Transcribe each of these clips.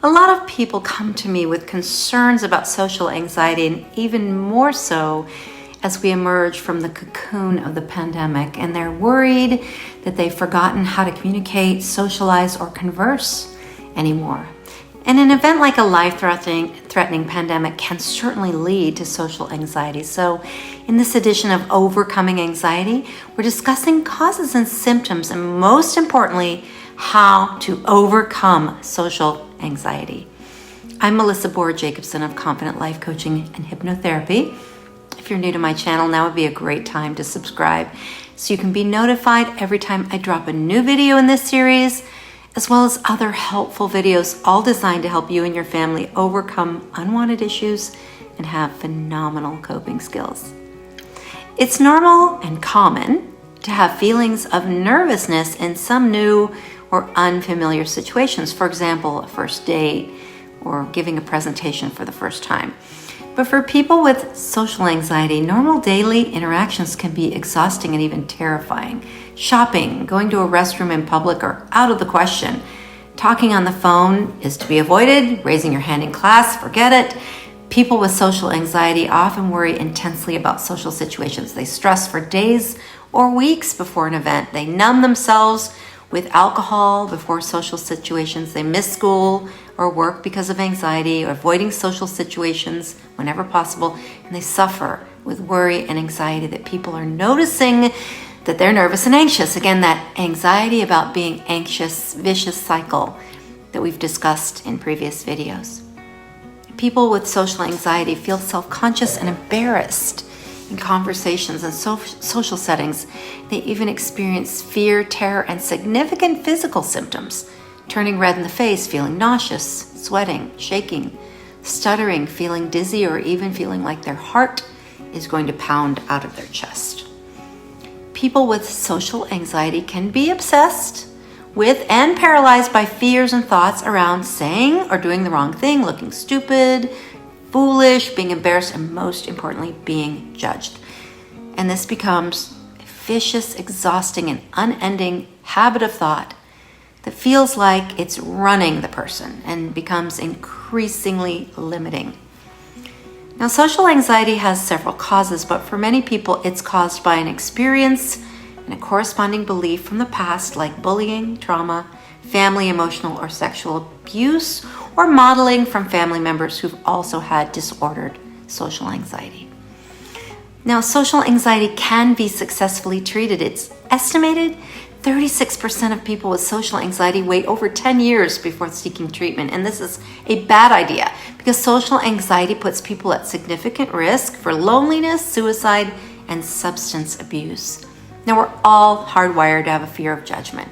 A lot of people come to me with concerns about social anxiety, and even more so as we emerge from the cocoon of the pandemic, and they're worried that they've forgotten how to communicate, socialize, or converse anymore. And an event like a life-threatening pandemic can certainly lead to social anxiety. So in this edition of Overcoming Anxiety, we're discussing causes and symptoms, and most importantly, how to overcome social anxiety. I'm Melissa Boer-Jacobson of Confident Life Coaching and Hypnotherapy. If you're new to my channel, now would be a great time to subscribe so you can be notified every time I drop a new video in this series, as well as other helpful videos, all designed to help you and your family overcome unwanted issues and have phenomenal coping skills. It's normal and common to have feelings of nervousness in some new or unfamiliar situations. For example, a first date or giving a presentation for the first time. But for people with social anxiety, normal daily interactions can be exhausting and even terrifying. Shopping, going to a restroom in public are out of the question. Talking on the phone is to be avoided. Raising your hand in class, forget it. People with social anxiety often worry intensely about social situations. They stress for days or weeks before an event. They numb themselves with alcohol before social situations. They miss school or work because of anxiety, or avoiding social situations whenever possible, and they suffer with worry and anxiety that people are noticing that they're nervous and anxious. Again, that anxiety about being anxious, vicious cycle that we've discussed in previous videos. People with social anxiety feel self-conscious and embarrassed in conversations and social settings. They even experience fear, terror, and significant physical symptoms. Turning red in the face, feeling nauseous, sweating, shaking, stuttering, feeling dizzy, or even feeling like their heart is going to pound out of their chest. People with social anxiety can be obsessed with and paralyzed by fears and thoughts around saying or doing the wrong thing, looking stupid, foolish, being embarrassed, and most importantly, being judged. And this becomes a vicious, exhausting, and unending habit of thought that feels like it's running the person and becomes increasingly limiting. Now, social anxiety has several causes, but for many people, it's caused by an experience and a corresponding belief from the past, like bullying, trauma, family, emotional, or sexual abuse, or modeling from family members who've also had disordered social anxiety. Now, social anxiety can be successfully treated. It's estimated 36% of people with social anxiety wait over 10 years before seeking treatment. And this is a bad idea because social anxiety puts people at significant risk for loneliness, suicide, and substance abuse. Now, we're all hardwired to have a fear of judgment.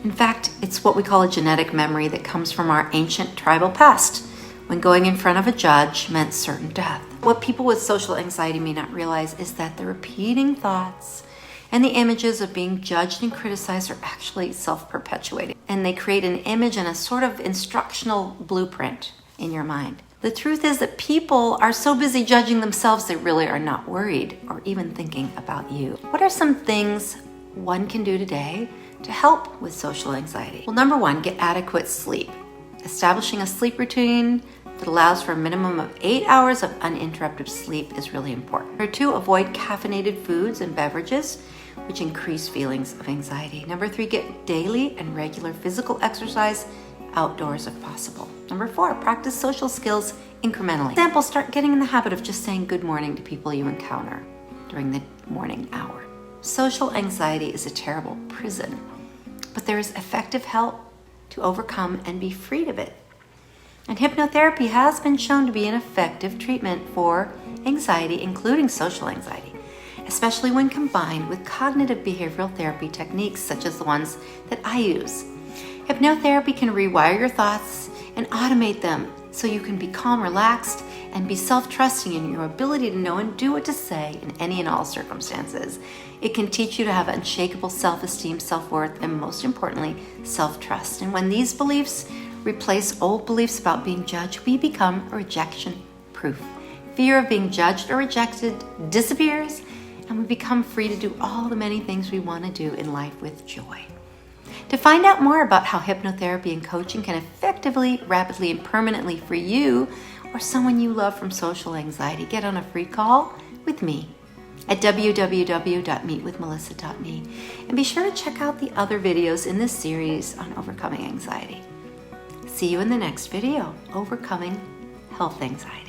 In fact, it's what we call a genetic memory that comes from our ancient tribal past, when going in front of a judge meant certain death. What people with social anxiety may not realize is that the repeating thoughts and the images of being judged and criticized are actually self-perpetuating. And they create an image and a sort of instructional blueprint in your mind. The truth is that people are so busy judging themselves, they really are not worried or even thinking about you. What are some things one can do today to help with social anxiety? Well, number one, get adequate sleep. Establishing a sleep routine that allows for a minimum of 8 hours of uninterrupted sleep is really important. Number two, avoid caffeinated foods and beverages, which increase feelings of anxiety. Number three, get daily and regular physical exercise outdoors if possible. Number four, practice social skills incrementally. For example, start getting in the habit of just saying good morning to people you encounter during the morning hour. Social anxiety is a terrible prison, but there is effective help to overcome and be freed of it. And hypnotherapy has been shown to be an effective treatment for anxiety, including social anxiety, especially when combined with cognitive behavioral therapy techniques such as the ones that I use. Hypnotherapy can rewire your thoughts and automate them so you can be calm, relaxed, and be self-trusting in your ability to know and do what to say in any and all circumstances. It can teach you to have unshakable self-esteem, self-worth, and most importantly, self-trust. And when these beliefs replace old beliefs about being judged, we become rejection-proof. Fear of being judged or rejected disappears, and we become free to do all the many things we want to do in life with joy. To find out more about how hypnotherapy and coaching can effectively, rapidly, and permanently free you or someone you love from social anxiety, get on a free call with me at www.meetwithmelissa.me, and be sure to check out the other videos in this series on overcoming anxiety. See you in the next video, Overcoming Health Anxiety.